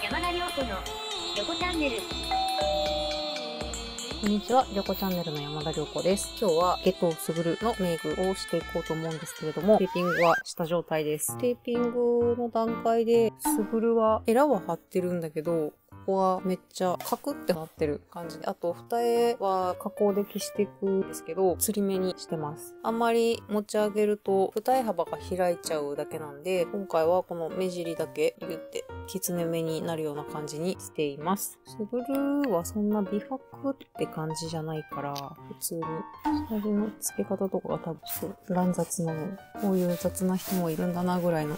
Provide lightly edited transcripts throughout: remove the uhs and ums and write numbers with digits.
山田涼子のヨコチャンネル。こんにちは、りょこチャンネルの山田涼子です。今日はゲトウスグルのメイクをしていこうと思うんですけれども、テーピングはした状態です。テーピングの段階で、スグルはエラは張ってるんだけど、ここはめっちゃカクってなってる感じで、あと二重は加工で消していくんですけど、つり目にしてます。あんまり持ち上げると二重幅が開いちゃうだけなんで、今回はこの目尻だけギュってきつね目になるような感じにしています。スグルはそんな美白って感じじゃないから、普通に下地の付け方とかが多分ちょっと乱雑なの。こういう雑な人もいるんだなぐらいの。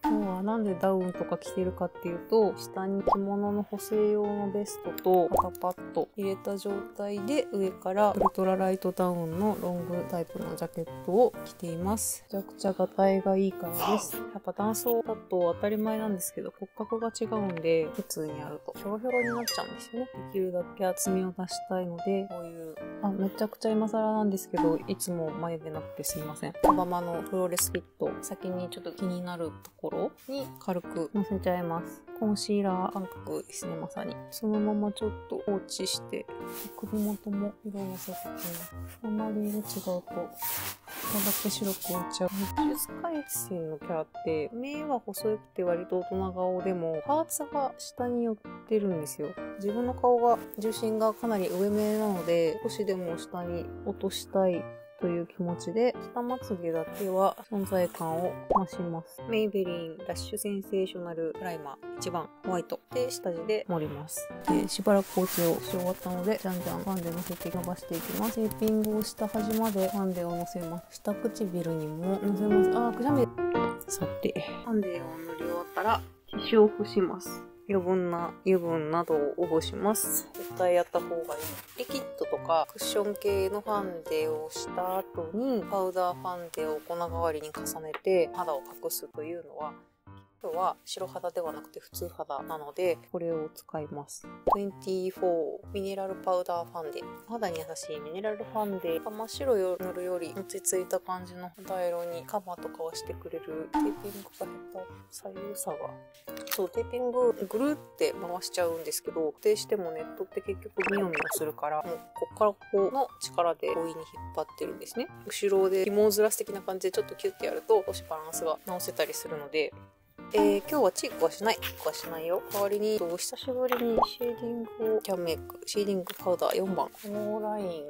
今日はなんでダウンとか着てるかっていうと、下に着物の補正用のベストと肩パッド入れた状態で、上からウルトラライトダウンのロングタイプのジャケットを着ています。めちゃくちゃガタイがいいからです。やっぱ男装だと当たり前なんですけど、骨格が違うんで、普通にやるとヒョロヒョロになっちゃうんですよね。できるだけ厚みを出したいので、こういう、めちゃくちゃ今更なんですけど、いつも眉毛なくてすいません。小玉のフローレスフィット、先にちょっと気になるところに軽くのせちゃいます。コンシーラー感覚ですね、まさに。そのままちょっと放置して、首元も色をのせてきます。あまり色違うと、これだけ白く浮いちゃう。美術回線のキャラって、目は細くて割と大人顔でも、パーツが下に寄ってるんですよ。自分の顔が、重心がかなり上目なので、少しでも下に落としたいという気持ちで、下まつげだけは存在感を増します。メイベリンラッシュセンセーショナルプライマー1番ホワイトで下地で盛ります。で、しばらく工程をし終わったので、じゃんじゃんファンデ乗せて伸ばしていきます。テーピングをした端までファンデを乗せます。下唇にも乗せます。くしゃみ。さて、ファンデを塗り終わったら、ティッシュを干します。余分な油分などを干します。絶対やった方がいい。リキッドとかクッション系のファンデをした後にパウダーファンデを粉代わりに重ねて肌を隠すというのは、今日は白肌ではなくて普通肌なので、これを使います。24ミネラルパウダーファンデ。肌に優しいミネラルファンデ。真っ白を塗るより落ち着いた感じの肌色にカバーとかはしてくれる。テーピングが下手。左右差が。そう、テーピングぐるって回しちゃうんですけど、固定してもネットって結局ミヨミヨするから、もうこっからこうの力で強引に引っ張ってるんですね。後ろで紐をずらす的な感じでちょっとキュッてやると少しバランスが直せたりするので、今日はチークはしない。チークはしないよ。代わりに、久しぶりにシェーディングを、キャンメイク、シェーディングパウダー4番。このライン、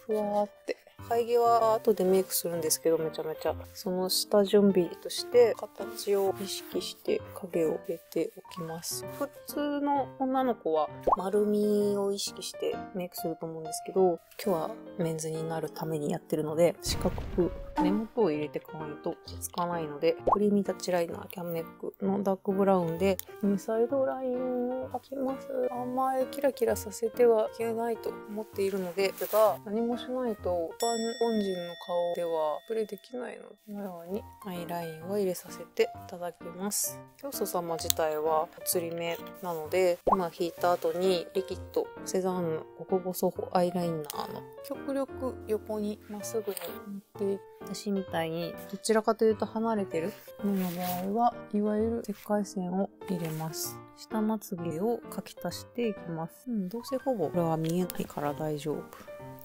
ふわーって。生え際は後でメイクするんですけど、めちゃめちゃ。その下準備として、形を意識して影を入れておきます。普通の女の子は丸みを意識してメイクすると思うんですけど、今日はメンズになるためにやってるので、四角く根元を入れていかないと落ち着かないので、クリーミータッチライナーキャンメイクのダークブラウンで、インサイドラインを描きます。あんまりキラキラさせてはいけないと思っているので、ですが、何もしないと、本人の顔ではプレイできないので、このようにアイラインを入れさせていただきます。教祖様自体はつり目なので、今引いた後にリキッドセザンヌ極細アイライナーの極力横にまっすぐに塗って、私みたいにどちらかというと離れてる目の場合はいわゆる石灰線を入れます。下まつげを描き足していきます。どうせほぼこれは見えないから大丈夫。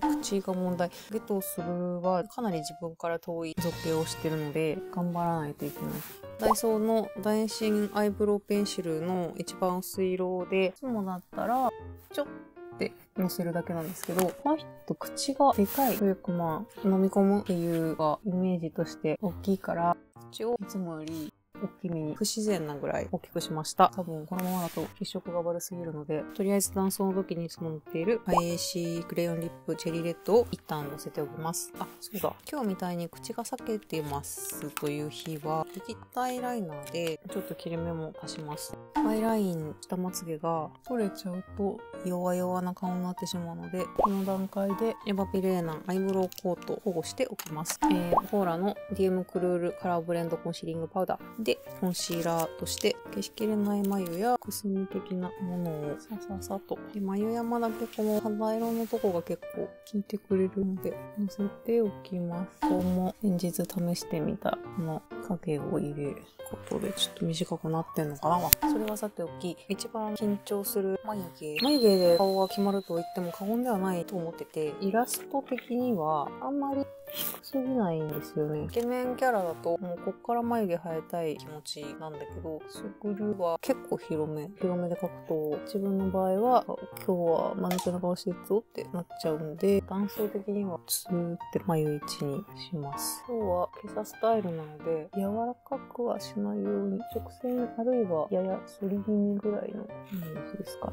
口が問題。ゲトウスグルはかなり自分から遠い造形をしてるので頑張らないといけない。ダイソーのダイシンアイブロウペンシルの一番薄い色で、いつもだったらちょっってのせるだけなんですけど、この人口がでかいというか飲み込むっていうがイメージとして大きいから、口をいつもより大きめに不自然なぐらい大きくしました。多分このままだと血色が悪すぎるので、とりあえず男装の時にいつも塗っている IAC クレヨンリップチェリーレッドを一旦乗せておきます。そうだ。今日みたいに口が裂けてますという日は、リキッドアイライナーでちょっと切れ目も足します。アイライン下まつげが取れちゃうと弱々な顔になってしまうので、この段階でエバピレーナンアイブロウコートを保護しておきます。ポーラの DM クルールカラーブレンドコンシーリングパウダーでコンシーラーとして消しきれない眉やくすみ的なものをさささと。で、眉山だけこの肌色のとこが結構効いてくれるのでのせておきます。ここも先日試してみたこの影を入れることでちょっと短くなってんのかな。それはさておき、一番緊張する眉毛で顔が決まると言っても過言ではないと思ってて、イラスト的にはあんまり低すぎないんですよね。イケメンキャラだともうこっから眉毛生えたい気持ちなんだけど、スグルは結構広めで描くと、自分の場合は今日は間抜けな顔していくぞってなっちゃうんで、男性的にはツーって眉位置にします。今日は今朝スタイルなので柔らかくはしないように直線あるいはやや反り気味ぐらいのイメージですか。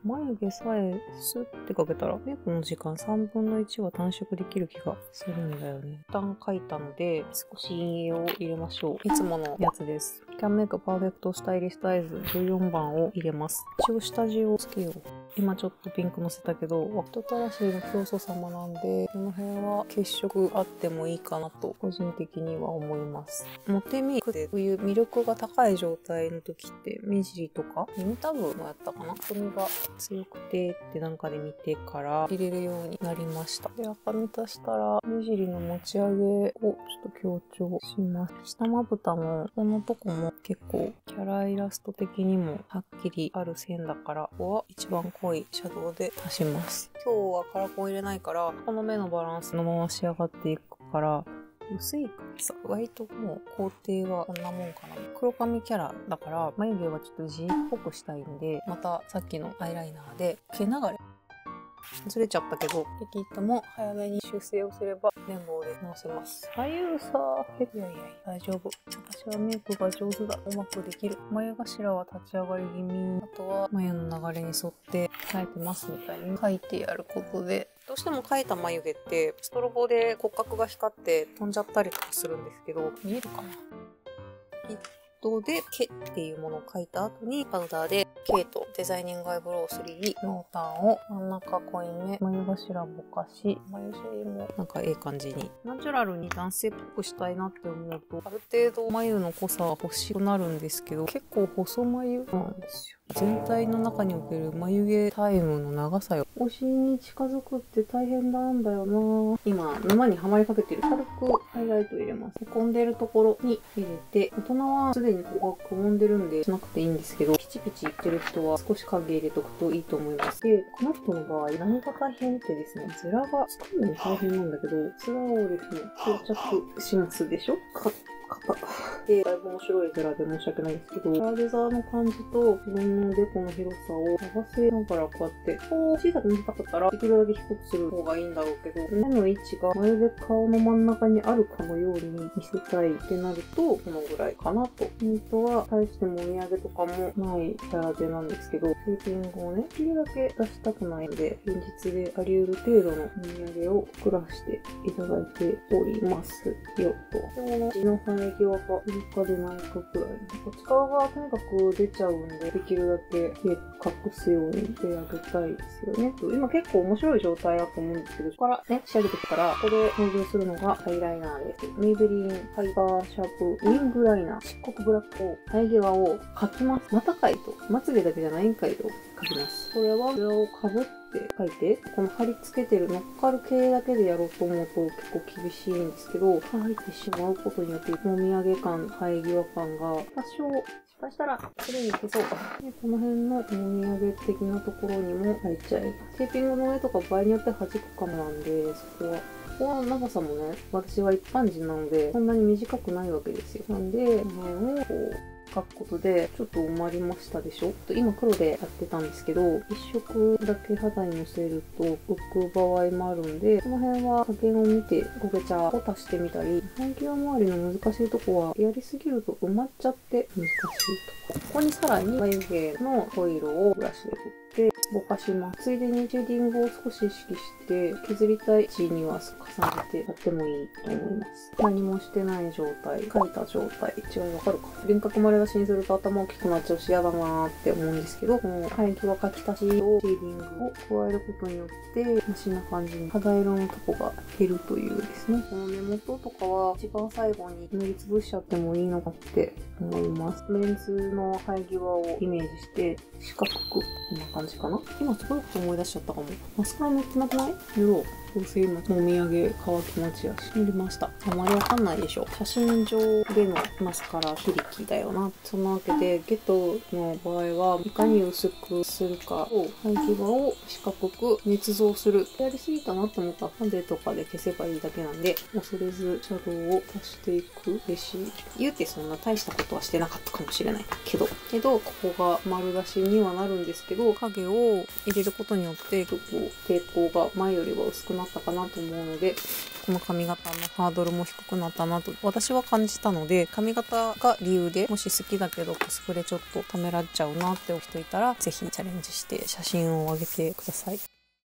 眉毛さえスッてかけたらメイクの時間3分の1は短縮できる気がするんだよね。一旦描いたので少し陰影を入れましょう。いつものやつです。キャンメイクパーフェクトスタイリストアイズ14番を入れます。一応下地をつけよう。今ちょっとピンクのせたけど、人たらしの教祖様なんで、この辺は血色あってもいいかなと個人的には思います。モテメイクで冬魅力が高い状態の時って目尻とか耳たぶもやったかな、髪が強くてってなんかで見てから入れるようになりました。で、赤み足したら目尻の持ち上げをちょっと強調します。下まぶたもこのとこも結構キャライラスト的にもはっきりある線だから、ここは一番濃いシャドウで足します。今日はカラコン入れないからこの目のバランスのまま仕上がっていくから、薄いからさ、割ともう工程はこんなもんかな。黒髪キャラだから眉毛はちょっと G っぽくしたいんで、またさっきのアイライナーで毛流れずれちゃったけど、適当も早めに修正をすれば綿棒で直せます。左右さ、いや大丈夫。私はメイクが上手だ。うまくできる。眉頭は立ち上がり気味。あとは眉の流れに沿って生えてますみたいに描いてやることで、どうしても描いた眉毛ってストロボで骨格が光って飛んじゃったりとかするんですけど、見えるかな？で、毛っていうものを描いた後にパウダーで毛とデザイニングアイブロウ3、濃淡を真ん中濃いめ、眉頭ぼかし、眉尻もなんかいい感じに。ナチュラルに男性っぽくしたいなって思うと、ある程度眉の濃さは欲しくなるんですけど、結構細眉なんですよ。全体の中における眉毛タイムの長さよ。お尻に近づくって大変なんだよな。今、沼にはまりかけてる。軽くハイライト入れます。へこんでるところに入れて、大人はすでにここがくぼんでるんでしなくていいんですけど、ピチピチいってる人は少し影入れとくといいと思います。で、この人の場合、何が大変ってですね、ズラが作るのに大変なんだけど、ズラをですね、装着しますでしょ？で、だいぶ面白いズラで申し訳ないんですけど、カーデザーの感じと自分のデコの広さを合わせながらこうやって、小さく見せたかったらできるだけ低くする方がいいんだろうけど、目の位置がまるで顔の真ん中にあるかのように見せたいってなると、このぐらいかなと。本当は大してもみあげとかもないキャラでなんですけど、テーピングをね、できるだけ出したくないので、現実であり得る程度のもみあげを作らせていただいておりますよと。で、この地の生え際がいるかでないかくらい。こっち側がとにかく出ちゃうんで、できるだけ隠すようにしてあげたいですよね。今結構面白い状態だと思うんですけど、ここからね、仕上げていくから、ここで登場するのがハイライナーです。メイベリンハイパーシャープウィングライナー。漆黒ブラックを生え際を描きます。また描いと。まつげだけじゃないんかいと描きます。これはこれをかぶって描いて、この貼り付けてる乗っかる系だけでやろうと思うと結構厳しいんですけど、描いてしまうことによってもみあげ感、生え際感が多少失敗したらすぐに消そう。で、この辺のもみあげ的なところにも入っちゃいます。テーピングの上とか場合によって弾くかもなんで、そこは。ここの長さもね、私は一般人なので、そんなに短くないわけですよ。なんで、この辺をこう、描くことで、ちょっと埋まりましたでしょ？今黒でやってたんですけど、一色だけ肌にのせると浮く場合もあるんで、この辺は加減を見て、焦げ茶を足してみたり、生え際周りの難しいとこは、やりすぎると埋まっちゃって難しいと。ここにさらに眉毛の濃い色をブラシで振ってぼかします。ついでにシェーディングを少し意識して削りたい位置には重ねてやってもいいと思います。何もしてない状態、描いた状態、違いわかるか？輪郭丸出しにすると頭大きくなっちゃうし嫌だなーって思うんですけど、この生え際描き足しとシェーディングを加えることによってマシな感じに肌色のとこが減るというですね。この根元とかは一番最後に塗りつぶしちゃってもいいのかって思います。メンズの生え際をイメージして四角くこんな感じかな。今すごいこと思い出しちゃったかも。マスカラ塗ってなくない？塗ろう。どうせ今もみあげ乾き待ちやし塗りました。あまりわかんないでしょ。写真上でのマスカラ非力だよな。そんなわけでゲトの場合はいかに薄くするかを生え際を四角く捏造する。やりすぎたなと思ったらハンデとかで消せばいいだけなんで、恐れずシャドウを足していくべし。言うてそんな大したことはしてなかったかもしれないけどここが丸出しにはなるんですけど、影を入れることによって結構抵抗が前よりは薄くなったかなと思うので、この髪型のハードルも低くなったなと私は感じたので、髪型が理由でもし好きだけどコスプレちょっとためらっちゃうなって人いたら、ぜひチャレンジして写真を上げてください。